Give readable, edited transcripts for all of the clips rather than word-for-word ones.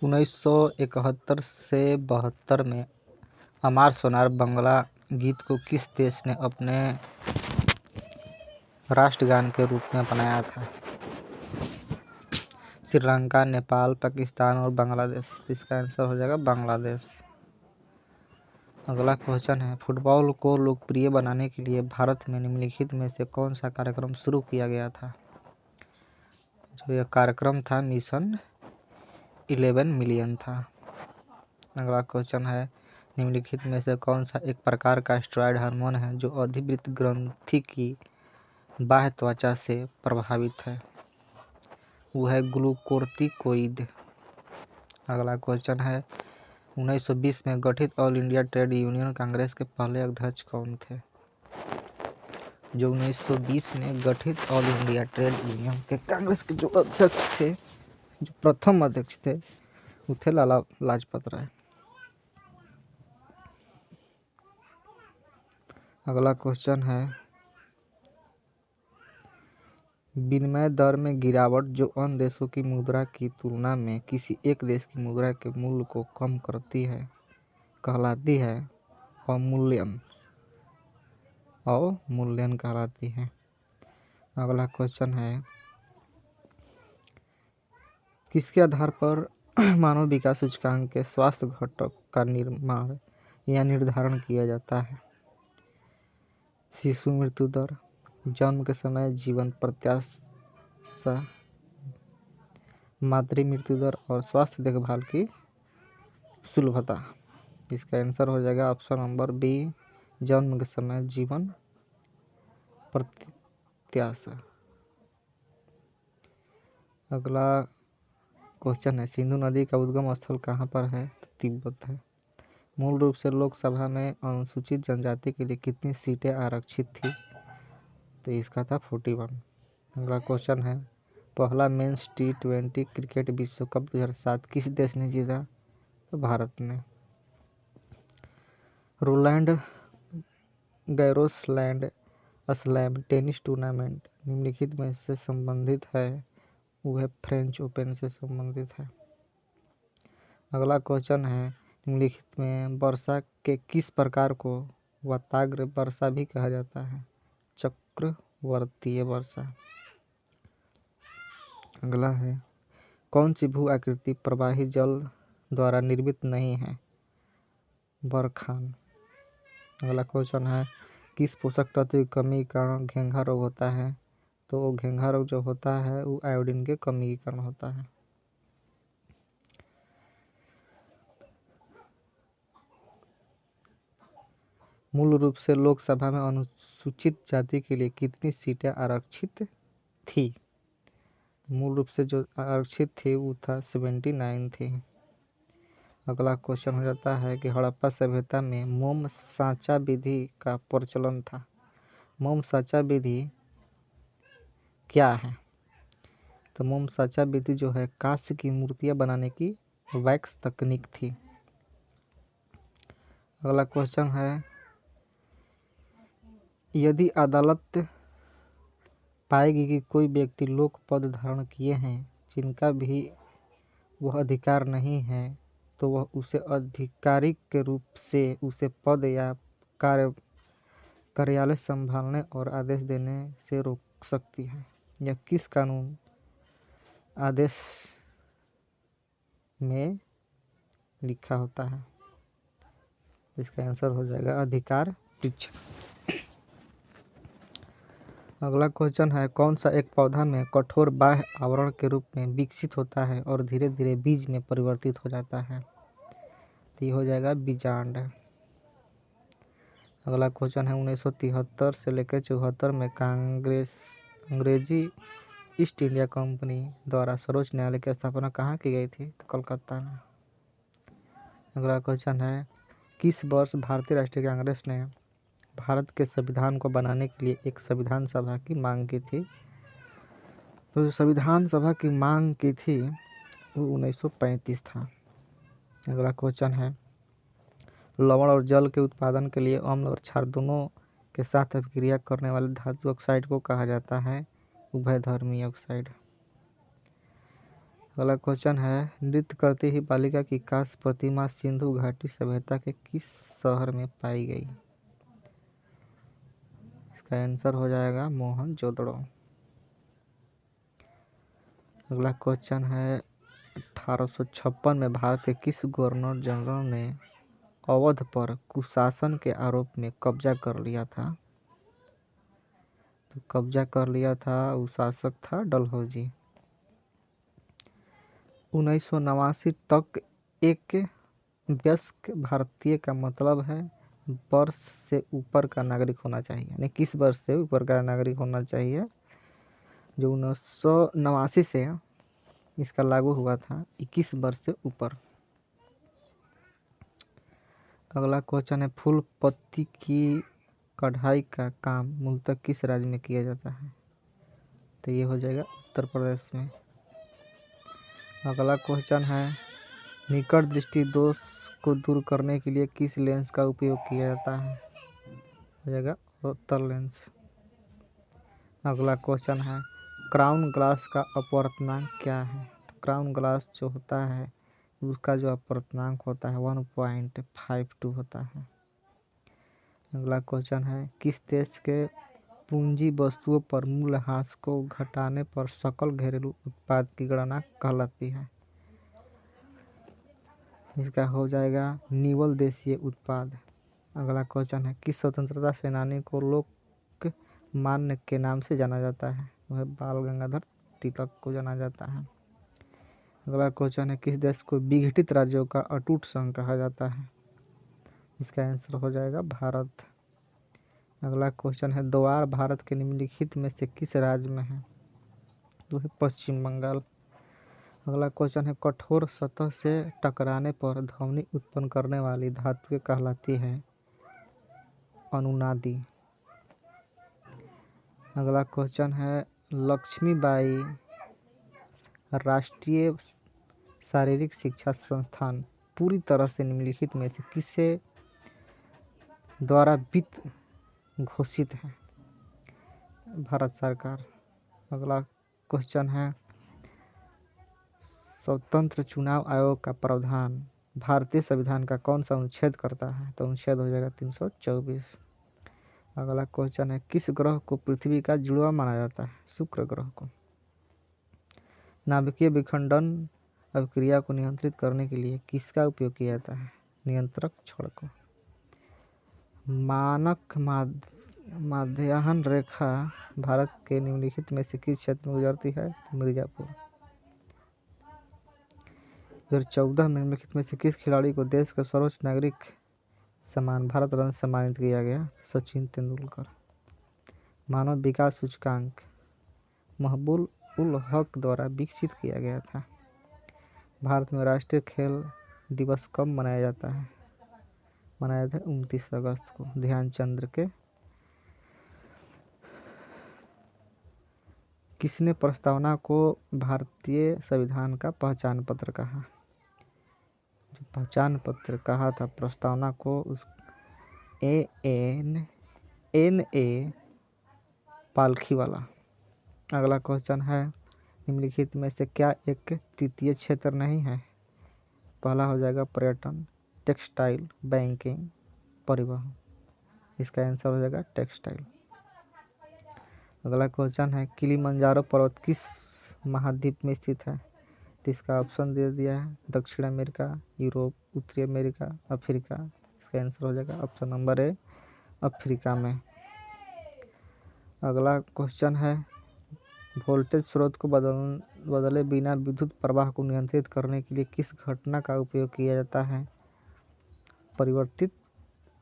1971 से 72 में अमार सोनार बांग्ला गीत को किस देश ने अपने राष्ट्रगान के रूप में अपनाया था? श्रीलंका, नेपाल, पाकिस्तान और बांग्लादेश। इसका आंसर हो जाएगा बांग्लादेश। अगला क्वेश्चन है, फुटबॉल को लोकप्रिय बनाने के लिए भारत में निम्नलिखित में से कौन सा कार्यक्रम शुरू किया गया था? जो यह कार्यक्रम था मिशन 11 मिलियन था। अगला क्वेश्चन है, निम्नलिखित में से कौन सा एक प्रकार का स्टेरॉयड हार्मोन है जो अधिवृक्क ग्रंथि की बाह्य त्वचा से प्रभावित है? वो है ग्लूकोर्टिकोइड। अगला क्वेश्चन है, 1920 में गठित all India trade union Congress के पहले अध्यक्ष कौन थे? जो 1920 में गठित ऑल इंडिया ट्रेड यूनियन के कांग्रेस के जो अध्यक्ष थे, जो प्रथम अध्यक्ष थे, वो थे लाला लाजपत राय। अगला क्वेश्चन है, विनिमय दर में गिरावट जो अन्य देशों की मुद्रा की तुलना में किसी एक देश की मुद्रा के मूल्य को कम करती है कहलाती है अवमूल्यन कहलाती है। अगला क्वेश्चन है, किसके आधार पर मानव विकास सूचकांक के स्वास्थ्य घटक का निर्माण या निर्धारण किया जाता है? शिशु मृत्यु दर, जन्म के समय जीवन प्रत्याशा, मातृ मृत्यु दर और स्वास्थ्य देखभाल की सुलभता। इसका आंसर हो जाएगा ऑप्शन नंबर बी, जन्म के समय जीवन प्रत्याशा। अगला क्वेश्चन है, सिंधु नदी का उद्गम स्थल कहाँ पर है? तो तिब्बत है। मूल रूप से लोकसभा में अनुसूचित जनजाति के लिए कितनी सीटें आरक्षित थी? तो इसका था 41। अगला क्वेश्चन है, पहला मेंस T20 क्रिकेट विश्व कप 2007 किस देश ने जीता? तो भारत ने। Rowland Garros slam tennis tournament निम्नलिखित में से संबंधित है? वह फ्रेंच ओपन से संबंधित है। अगला क्वेश्चन है, निम्नलिखित में वर्षा के किस प्रकार को वाताग्र वर्षा भी कहा जाता है? चक्रवर्तीय वर्षा। अगला है, कौन सी भू आकृति प्रवाही जल द्वारा निर्मित नहीं है? बरखान। अगला क्वेश्चन है, किस पोषक तत्व की कमी के कारण घेंघा रोग होता है? तो घेंघा रोग जो होता है वो आयोडीन के कमी के कारण होता है। मूल रूप से लोकसभा में अनुसूचित जाति के लिए कितनी सीटें आरक्षित थी? मूल रूप से जो आरक्षित थी वो था 79 थी। अगला क्वेश्चन हो जाता है कि हड़प्पा सभ्यता में मोम सांचा विधि का प्रचलन था। मोम सांचा विधि क्या है? तो मोम सांचा विधि जो है कांस्य की मूर्तियां बनाने की वैक्स तकनीक थी। अगला क्वेश्चन है, यदि अदालत पाएगी कि कोई व्यक्ति लोक पद धारण किए हैं जिनका भी वह अधिकार नहीं है, तो वह उसे आधिकारिक के रूप से उसे पद या कार्यालय संभालने और आदेश देने से रोक सकती है। यह किस कानून आदेश में लिखा होता है? इसका आंसर हो जाएगा अधिकार परीक्षण। अगला क्वेश्चन है, कौन सा एक पौधा में कठोर बाह्य आवरण के रूप में विकसित होता है और धीरे धीरे बीज में परिवर्तित हो जाता है? तो ये हो जाएगा बीजांड। अगला क्वेश्चन है, 1973 से लेकर 74 में अंग्रेजी ईस्ट इंडिया कंपनी द्वारा सर्वोच्च न्यायालय की स्थापना कहाँ की गई थी? तो कलकत्ता में। अगला क्वेश्चन है, किस वर्ष भारतीय राष्ट्रीय कांग्रेस ने भारत के संविधान को बनाने के लिए एक संविधान सभा की मांग की थी? तो जो संविधान सभा की मांग की थी वो 1935 था। अगला क्वेश्चन है, लवण और जल के उत्पादन के लिए अम्ल और क्षार दोनों के साथ अभिक्रिया करने वाले धातु ऑक्साइड को कहा जाता है उभयधर्मी ऑक्साइड। अगला क्वेश्चन है, नृत्य करती हुई बालिका की कांस्य प्रतिमा सिंधु घाटी सभ्यता के किस शहर में पाई गई? इसका आंसर हो जाएगा मोहनजोदड़ो। अगला क्वेश्चन है, 1856 में भारत के किस गवर्नर जनरल ने अवध पर कुशासन के आरोप में कब्जा कर लिया था? तो कब्जा कर लिया था, वो शासक था डलहौजी। 1989 तक एक वयस्क भारतीय का मतलब है वर्ष से ऊपर का नागरिक होना चाहिए, यानी किस वर्ष से ऊपर का नागरिक होना चाहिए। जो 1989 से इसका लागू हुआ था, 21 वर्ष से ऊपर। अगला क्वेश्चन है, फूल पत्ती की कढ़ाई का काम मूलतः किस राज्य में किया जाता है? तो ये हो जाएगा उत्तर प्रदेश में। अगला क्वेश्चन है, निकट दृष्टि दोष को दूर करने के लिए किस लेंस का उपयोग किया जाता है? हो जाएगा उत्तल लेंस। अगला क्वेश्चन है, क्राउन ग्लास का अपवर्तनांक क्या है? तो क्राउन ग्लास जो होता है उसका जो अपवर्तनांक होता है 1.52 होता है। अगला क्वेश्चन है, किस देश के पूंजी वस्तुओं पर मूल्यह्रास को घटाने पर सकल घरेलू उत्पाद की गणना कहलाती है? इसका हो जाएगा निवल देशीय उत्पाद। अगला क्वेश्चन है, किस स्वतंत्रता सेनानी को लोकमान्य के नाम से जाना जाता है? वह बाल गंगाधर तिलक को जाना जाता है। अगला क्वेश्चन है, किस देश को विघटित राज्यों का अटूट संघ कहा जाता है? इसका आंसर हो जाएगा भारत। अगला क्वेश्चन है, द्वार भारत के निम्नलिखित में से किस राज्य में है? तो है पश्चिम बंगाल। अगला क्वेश्चन है, कठोर सतह से टकराने पर ध्वनि उत्पन्न करने वाली धातु कहलाती है? अनुनादी। अगला क्वेश्चन है, लक्ष्मीबाई राष्ट्रीय शारीरिक शिक्षा संस्थान पूरी तरह से निम्नलिखित में से किसे द्वारा वित्त घोषित है? भारत सरकार। अगला क्वेश्चन है, स्वतंत्र चुनाव आयोग का प्रावधान भारतीय संविधान का कौन सा अनुच्छेद करता है? तो अनुच्छेद हो जाएगा 324। अगला क्वेश्चन है, किस ग्रह को पृथ्वी का जुड़वा माना जाता है? शुक्र ग्रह को। नाभिकीय विखंडन अभिक्रिया को नियंत्रित करने के लिए किसका उपयोग किया जाता है? नियंत्रक छड़ को। मानक माध्याह्न रेखा भारत के निम्नलिखित में से किस क्षेत्र में गुजरती है? मिर्जापुर। 2014 में निम्नलिखित में से किस खिलाड़ी को देश का सर्वोच्च नागरिक सम्मान भारत रत्न सम्मानित किया गया? सचिन तेंदुलकर। मानव विकास सूचकांक महबूब उल हक द्वारा विकसित किया गया था। भारत में राष्ट्रीय खेल दिवस कब मनाया जाता है? मनाया था 29 अगस्त को, ध्यानचंद्र के। किसने प्रस्तावना को भारतीय संविधान का पहचान पत्र कहा? जो पहचान पत्र कहा था प्रस्तावना को, उस ए पालखी वाला। अगला क्वेश्चन है, निम्नलिखित में से क्या एक तृतीय क्षेत्र नहीं है? पहला हो जाएगा पर्यटन, टेक्सटाइल, बैंकिंग, परिवहन। इसका आंसर हो जाएगा टेक्सटाइल। अगला क्वेश्चन है, किलिमंजारो पर्वत किस महाद्वीप में स्थित है? तो इसका ऑप्शन दे दिया है, दक्षिण अमेरिका, यूरोप, उत्तरी अमेरिका, अफ्रीका। इसका आंसर हो जाएगा ऑप्शन नंबर ए, अफ्रीका में। अगला क्वेश्चन है, वोल्टेज स्रोत को बदले बिना विद्युत प्रवाह को नियंत्रित करने के लिए किस घटना का उपयोग किया जाता है?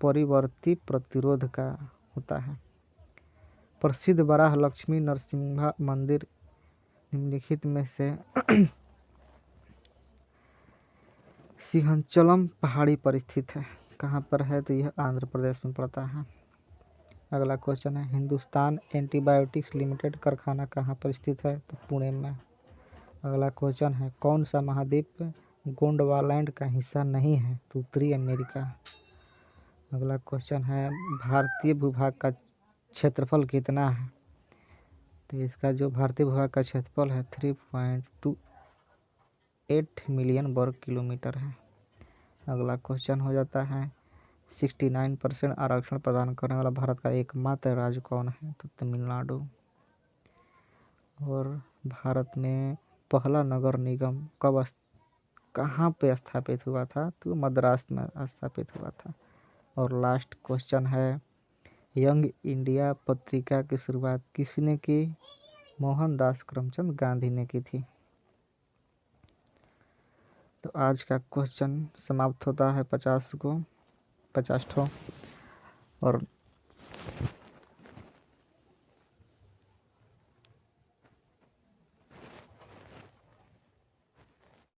परिवर्ती प्रतिरोध का होता है। प्रसिद्ध वराह लक्ष्मी नरसिम्हा मंदिर निम्नलिखित में से सिंहाचलम पहाड़ी पर स्थित है। कहाँ पर है? तो यह आंध्र प्रदेश में पड़ता है। अगला क्वेश्चन है, हिंदुस्तान एंटीबायोटिक्स लिमिटेड कारखाना कहाँ पर स्थित है? तो पुणे में। अगला क्वेश्चन है, कौन सा महाद्वीप गोंडवालैंड का हिस्सा नहीं है? तो उत्तरी अमेरिका। अगला क्वेश्चन है, भारतीय भूभाग का क्षेत्रफल कितना है? तो इसका जो भारतीय भूभाग का क्षेत्रफल है 3.2 8 मिलियन वर्ग किलोमीटर है। अगला क्वेश्चन हो जाता है 69% आरक्षण प्रदान करने वाला भारत का एकमात्र राज्य कौन है? तो तमिलनाडु। और भारत में पहला नगर निगम कहाँ पे स्थापित हुआ था? तो मद्रास में स्थापित हुआ था। और लास्ट क्वेश्चन है यंग इंडिया पत्रिका की शुरुआत किसने की? मोहनदास करमचंद गांधी ने की थी। तो आज का क्वेश्चन समाप्त होता है 50 ठो। और